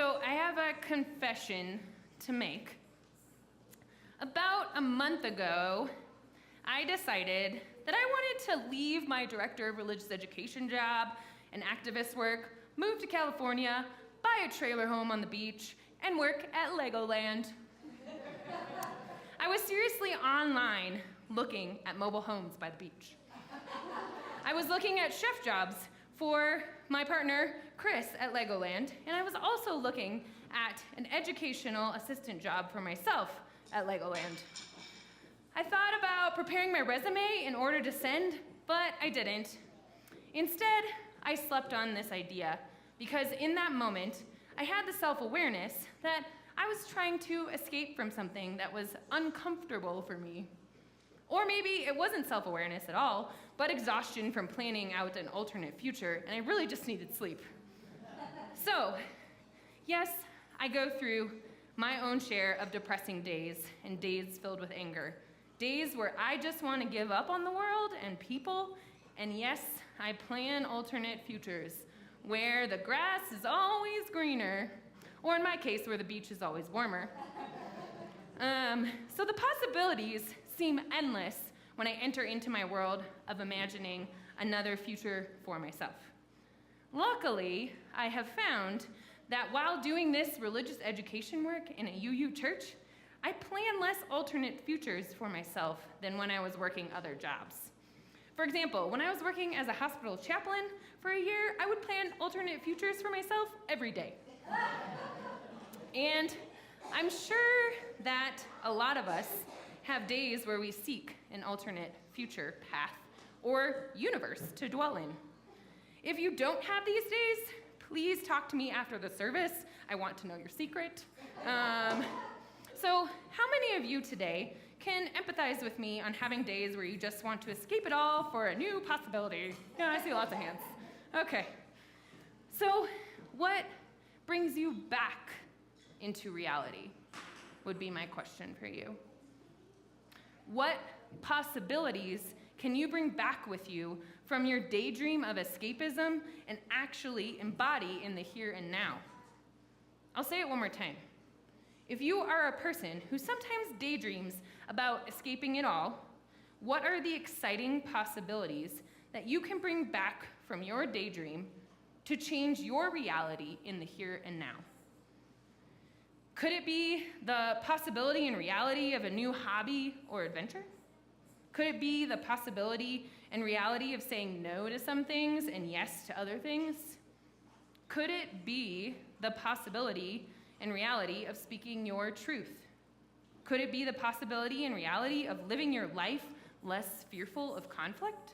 So I have a confession to make. About a month ago, I decided that I wanted to leave my director of religious education job and activist work, move to California, buy a trailer home on the beach, and work at Legoland. I was seriously online looking at mobile homes by the beach. I was looking at chef jobs for my partner, Chris, at Legoland, and I was also looking at an educational assistant job for myself at Legoland. I thought about preparing my resume in order to send, but I didn't. Instead, I slept on this idea because in that moment, I had the self-awareness that I was trying to escape from something that was uncomfortable for me. Or maybe it wasn't self-awareness at all, but exhaustion from planning out an alternate future, and I really just needed sleep. So, yes, I go through my own share of depressing days and days filled with anger. Days where I just want to give up on the world and people, and yes, I plan alternate futures where the grass is always greener, or in my case, where the beach is always warmer. So the possibilities seem endless when I enter into my world of imagining another future for myself. Luckily, I have found that while doing this religious education work in a UU church, I plan less alternate futures for myself than when I was working other jobs. For example, when I was working as a hospital chaplain for a year, I would plan alternate futures for myself every day. And I'm sure that a lot of us have days where we seek an alternate future path or universe to dwell in. If you don't have these days, please talk to me after the service. I want to know your secret. So how many of you today can empathize with me on having days where you just want to escape it all for a new possibility? Yeah, I see lots of hands. Okay. So what brings you back into reality would be my question for you. What possibilities can you bring back with you from your daydream of escapism and actually embody in the here and now? I'll say it one more time. If you are a person who sometimes daydreams about escaping it all, what are the exciting possibilities that you can bring back from your daydream to change your reality in the here and now? Could it be the possibility and reality of a new hobby or adventure? Could it be the possibility and reality of saying no to some things and yes to other things? Could it be the possibility and reality of speaking your truth? Could it be the possibility and reality of living your life less fearful of conflict?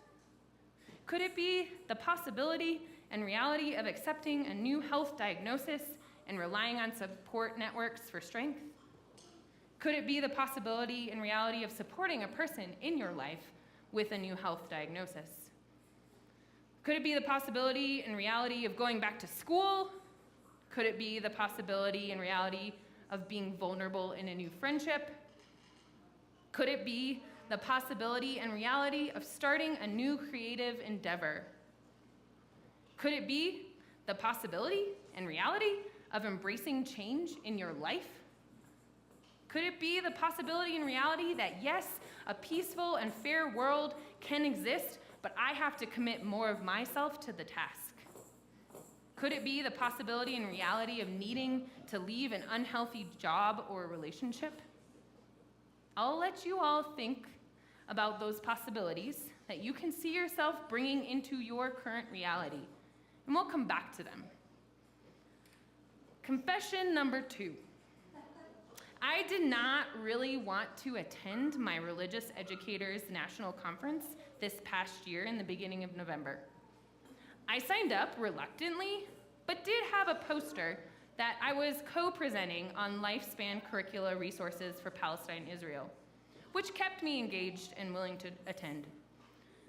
Could it be the possibility and reality of accepting a new health diagnosis and relying on support networks for strength? Could it be the possibility and reality of supporting a person in your life with a new health diagnosis? Could it be the possibility and reality of going back to school? Could it be the possibility and reality of being vulnerable in a new friendship? Could it be the possibility and reality of starting a new creative endeavor? Could it be the possibility and reality of embracing change in your life? Could it be the possibility and reality that, yes, a peaceful and fair world can exist, but I have to commit more of myself to the task? Could it be the possibility and reality of needing to leave an unhealthy job or relationship? I'll let you all think about those possibilities that you can see yourself bringing into your current reality, and we'll come back to them. Confession number 2. I did not really want to attend my Religious Educators National Conference this past year in the beginning of November. I signed up reluctantly, but did have a poster that I was co-presenting on lifespan curricula resources for Palestine-Israel, which kept me engaged and willing to attend.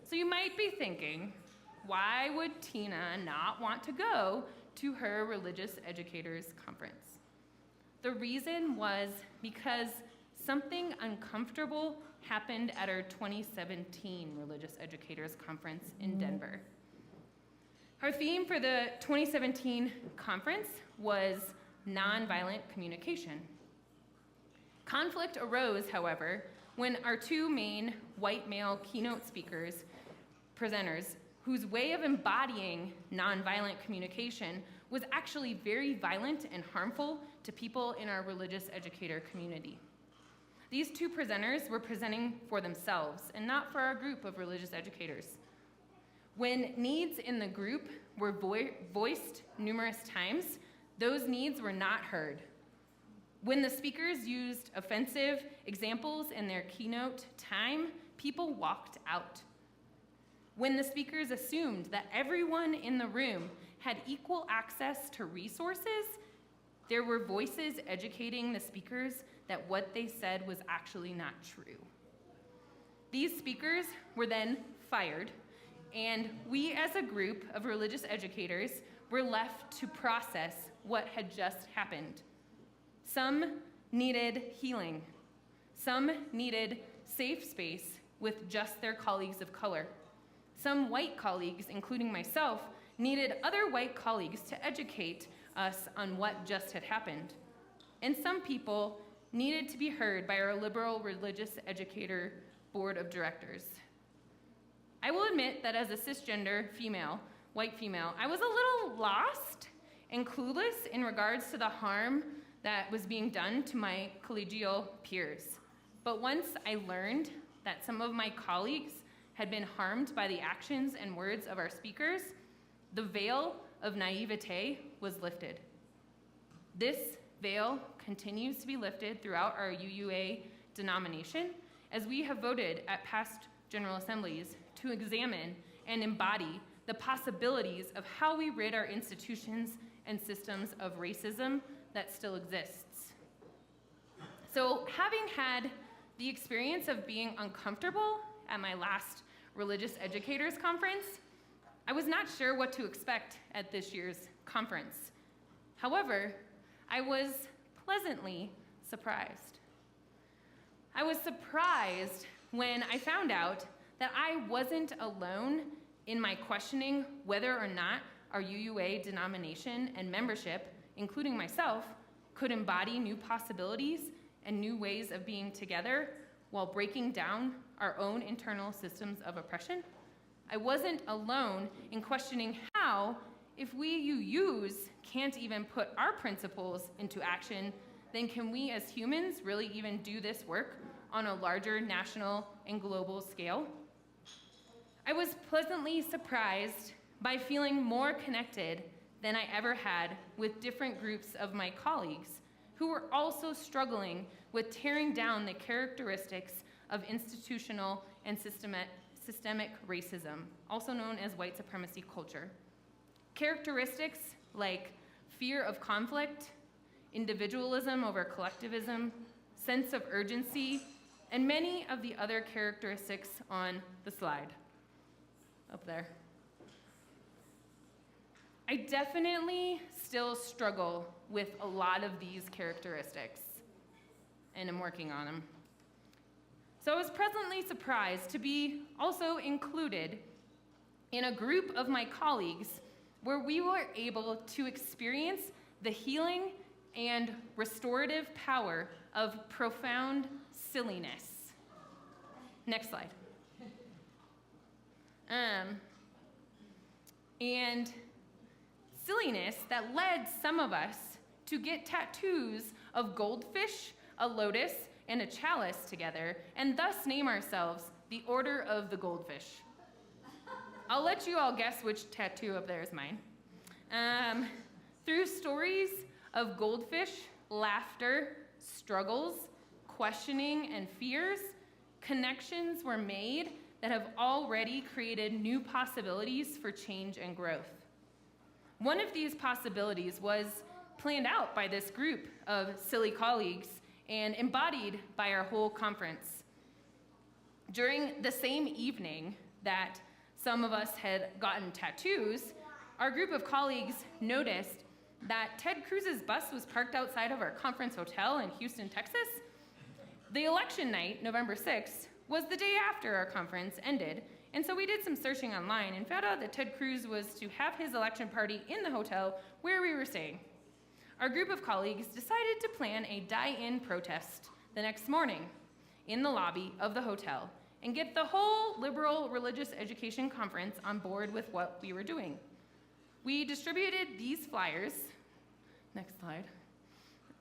So you might be thinking, why would Tina not want to go to her Religious Educators Conference? The reason was because something uncomfortable happened at our 2017 Religious Educators Conference in Denver. Our theme for the 2017 conference was nonviolent communication. Conflict arose, however, when our two main white male keynote presenters, whose way of embodying nonviolent communication was actually very violent and harmful to people in our religious educator community. These two presenters were presenting for themselves and not for our group of religious educators. When needs in the group were voiced numerous times, those needs were not heard. When the speakers used offensive examples in their keynote time, people walked out. When the speakers assumed that everyone in the room had equal access to resources, there were voices educating the speakers that what they said was actually not true. These speakers were then fired, and we as a group of religious educators were left to process what had just happened. Some needed healing. Some needed safe space with just their colleagues of color. Some white colleagues, including myself, needed other white colleagues to educate us on what just had happened. And some people needed to be heard by our liberal religious educator board of directors. I will admit that as a cisgender female, white female, I was a little lost and clueless in regards to the harm that was being done to my collegial peers. But once I learned that some of my colleagues had been harmed by the actions and words of our speakers, the veil of naivete was lifted. This veil continues to be lifted throughout our UUA denomination as we have voted at past General Assemblies to examine and embody the possibilities of how we rid our institutions and systems of racism that still exists. So, having had the experience of being uncomfortable at my last Religious Educators Conference, I was not sure what to expect at this year's conference. However, I was pleasantly surprised. I was surprised when I found out that I wasn't alone in my questioning whether or not our UUA denomination and membership, including myself, could embody new possibilities and new ways of being together while breaking down our own internal systems of oppression. I wasn't alone in questioning how, if we UUs can't even put our principles into action, then can we as humans really even do this work on a larger national and global scale? I was pleasantly surprised by feeling more connected than I ever had with different groups of my colleagues who were also struggling with tearing down the characteristics of institutional and systemic racism, also known as white supremacy culture. Characteristics like fear of conflict, individualism over collectivism, sense of urgency, and many of the other characteristics on the slide up there. I definitely still struggle with a lot of these characteristics, and I'm working on them. So I was pleasantly surprised to be also included in a group of my colleagues where we were able to experience the healing and restorative power of profound silliness. Next slide. And silliness that led some of us to get tattoos of goldfish, a lotus, and a chalice together, and thus name ourselves the Order of the Goldfish. I'll let you all guess which tattoo up there is mine. Through stories of goldfish, laughter, struggles, questioning, and fears, connections were made that have already created new possibilities for change and growth. One of these possibilities was planned out by this group of silly colleagues and embodied by our whole conference. During the same evening that some of us had gotten tattoos, our group of colleagues noticed that Ted Cruz's bus was parked outside of our conference hotel in Houston, Texas. The election night, November 6th, was the day after our conference ended, and so we did some searching online and found out that Ted Cruz was to have his election party in the hotel where we were staying. our group of colleagues decided to plan a die-in protest the next morning in the lobby of the hotel and get the whole liberal religious education conference on board with what we were doing. We distributed these flyers, next slide,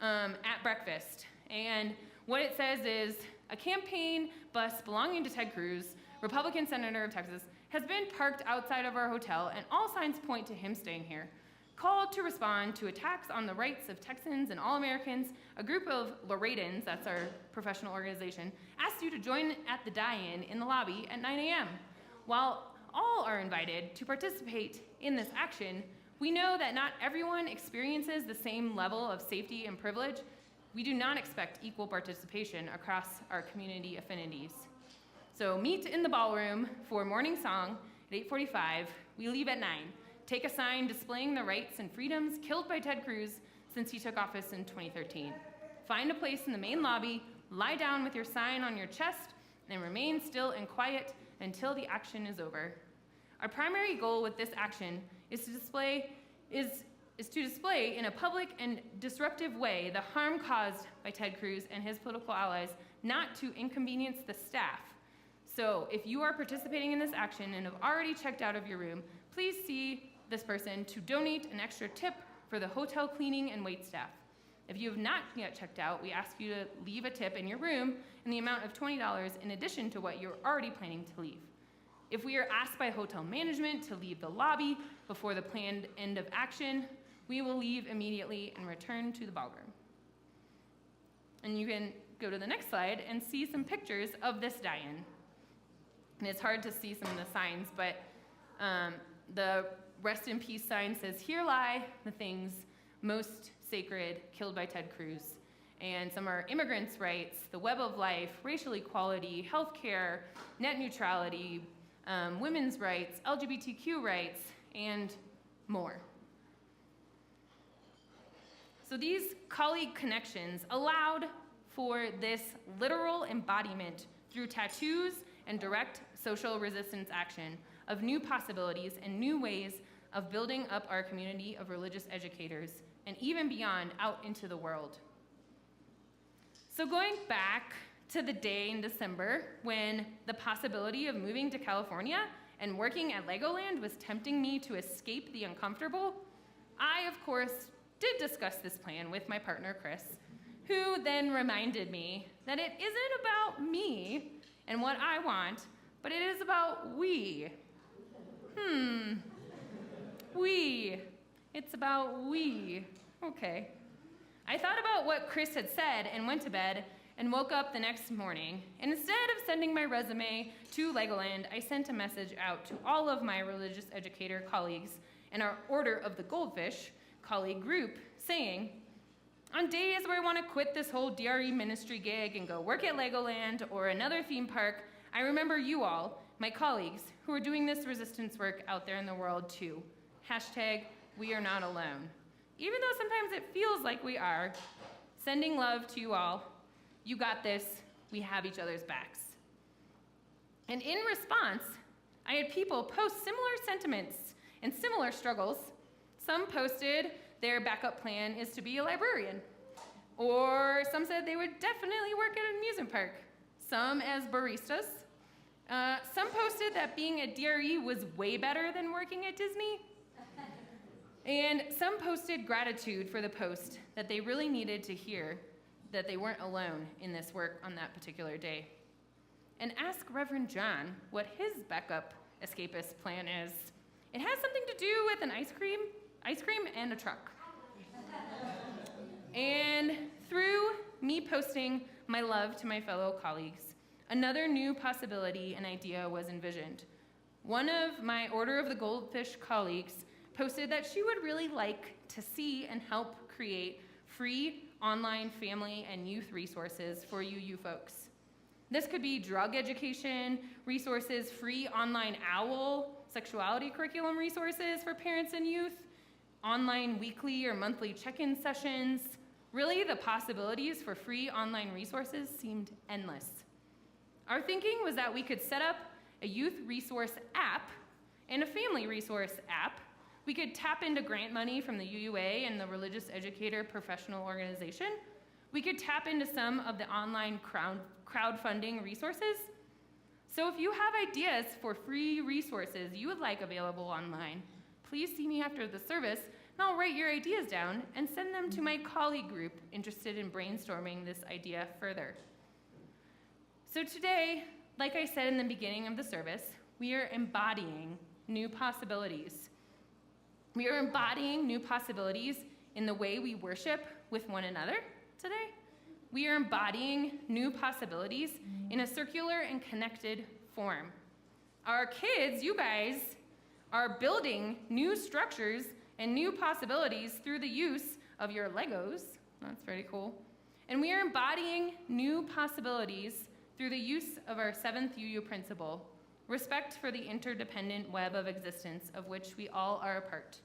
at breakfast. And what it says is, a campaign bus belonging to Ted Cruz, Republican senator of Texas, has been parked outside of our hotel and all signs point to him staying here. Called to respond to attacks on the rights of Texans and all Americans, a group of Laredans, that's our professional organization, asked you to join at the die-in in the lobby at 9 a.m. While all are invited to participate in this action, we know that not everyone experiences the same level of safety and privilege. We do not expect equal participation across our community affinities. So meet in the ballroom for morning song at 8:45. We leave at 9. Take a sign displaying the rights and freedoms killed by Ted Cruz since he took office in 2013. Find a place in the main lobby, lie down with your sign on your chest, and remain still and quiet until the action is over. Our primary goal with this action is to display in a public and disruptive way the harm caused by Ted Cruz and his political allies, not to inconvenience the staff. So if you are participating in this action and have already checked out of your room, please see this person to donate an extra tip for the hotel cleaning and wait staff. If you have not yet checked out, we ask you to leave a tip in your room in the amount of $20 in addition to what you're already planning to leave. If we are asked by hotel management to leave the lobby before the planned end of action, we will leave immediately and return to the ballroom. And you can go to the next slide and see some pictures of this die-in. And it's hard to see some of the signs, but the rest in peace sign says, "Here lie the things most sacred killed by Ted Cruz." And some are immigrants' rights, the web of life, racial equality, healthcare, net neutrality, women's rights, LGBTQ rights, and more. So these colleague connections allowed for this literal embodiment through tattoos and direct social resistance action of new possibilities and new ways of building up our community of religious educators and even beyond out into the world. So going back to the day in December when the possibility of moving to California and working at Legoland was tempting me to escape the uncomfortable, I, of course, did discuss this plan with my partner, Chris, who then reminded me that it isn't about me and what I want, but it is about we. We. It's about we. Okay. I thought about what Chris had said and went to bed and woke up the next morning. And instead of sending my resume to Legoland, I sent a message out to all of my religious educator colleagues in our Order of the Goldfish colleague group, saying, on days where I want to quit this whole DRE ministry gig and go work at Legoland or another theme park, I remember you all, my colleagues, who are doing this resistance work out there in the world too. Hashtag, we are not alone. Even though sometimes it feels like we are, sending love to you all. You got this. We have each other's backs. And in response, I had people post similar sentiments and similar struggles. Some posted their backup plan is to be a librarian. Or some said they would definitely work at an amusement park. Some as baristas. Some posted that being a DRE was way better than working at Disney. And some posted gratitude for the post, that they really needed to hear that they weren't alone in this work on that particular day. And ask Reverend John what his backup escapist plan is. It has something to do with an ice cream and a truck. And through me posting my love to my fellow colleagues, another new possibility and idea was envisioned. One of my Order of the Goldfish colleagues posted that she would really like to see and help create free online family and youth resources for you folks. This could be drug education resources, free online OWL sexuality curriculum resources for parents and youth, online weekly or monthly check-in sessions. Really, the possibilities for free online resources seemed endless. Our thinking was that we could set up a youth resource app and a family resource app We could tap into grant money from the UUA and the Religious Educator Professional Organization. We could tap into some of the online crowdfunding resources. So if you have ideas for free resources you would like available online, please see me after the service, and I'll write your ideas down and send them to my colleague group interested in brainstorming this idea further. So today, like I said in the beginning of the service, we are embodying new possibilities. We are embodying new possibilities in the way we worship with one another today. We are embodying new possibilities in a circular and connected form. Our kids, you guys, are building new structures and new possibilities through the use of your Legos. That's very cool. And we are embodying new possibilities through the use of our 7th UU principle, respect for the interdependent web of existence of which we all are a part.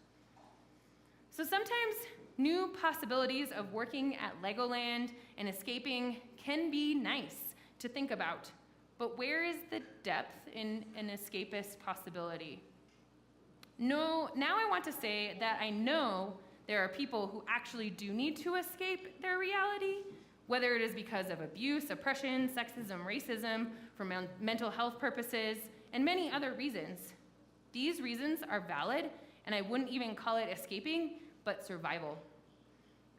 So sometimes new possibilities of working at Legoland and escaping can be nice to think about, but where is the depth in an escapist possibility? No, now I want to say that I know there are people who actually do need to escape their reality, whether it is because of abuse, oppression, sexism, racism, for mental health purposes, and many other reasons. These reasons are valid, and I wouldn't even call it escaping, but survival.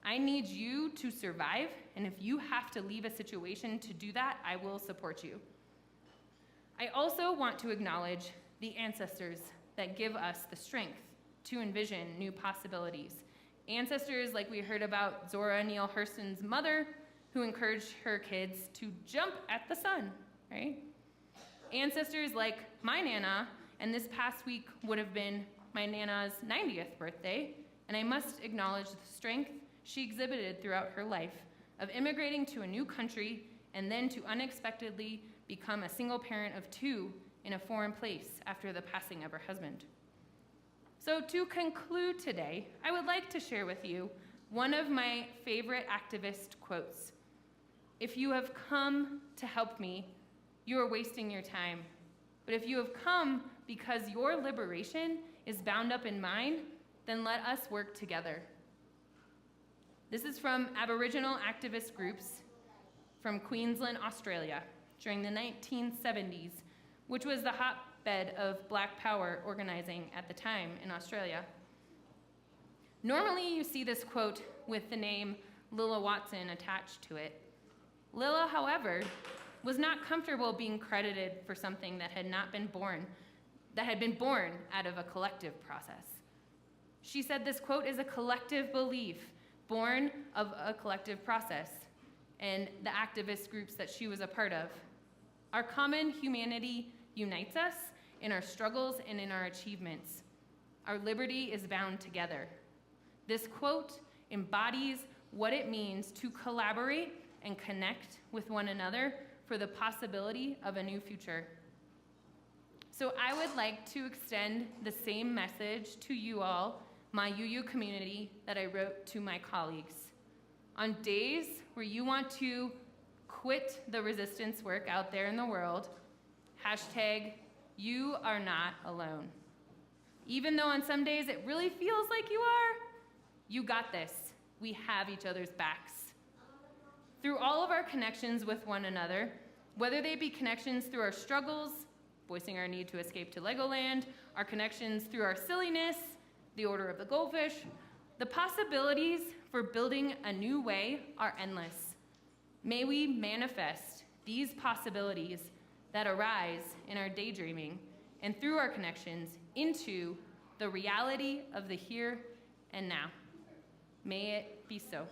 I need you to survive, and if you have to leave a situation to do that, I will support you. I also want to acknowledge the ancestors that give us the strength to envision new possibilities. Ancestors like we heard about Zora Neale Hurston's mother, who encouraged her kids to jump at the sun, right? Ancestors like my Nana, and this past week would have been my Nana's 90th birthday, and I must acknowledge the strength she exhibited throughout her life of immigrating to a new country and then to unexpectedly become a single parent of 2 in a foreign place after the passing of her husband. So to conclude today, I would like to share with you one of my favorite activist quotes. If you have come to help me, you are wasting your time. But if you have come because your liberation is bound up in mine, then let us work together. This is from Aboriginal activist groups from Queensland, Australia, during the 1970s, which was the hotbed of Black Power organizing at the time in Australia. Normally, you see this quote with the name Lilla Watson attached to it. Lilla, however, was not comfortable being credited for something that had been born out of a collective process. She said this quote is a collective belief born of a collective process and the activist groups that she was a part of. Our common humanity unites us in our struggles and in our achievements. Our liberty is bound together. This quote embodies what it means to collaborate and connect with one another for the possibility of a new future. So I would like to extend the same message to you all, my UU community, that I wrote to my colleagues. On days where you want to quit the resistance work out there in the world, hashtag, you are not alone. Even though on some days it really feels like you are, you got this. We have each other's backs. Through all of our connections with one another, whether they be connections through our struggles, voicing our need to escape to Legoland, our connections through our silliness, the Order of the Goldfish, the possibilities for building a new way are endless. May we manifest these possibilities that arise in our daydreaming and through our connections into the reality of the here and now. May it be so.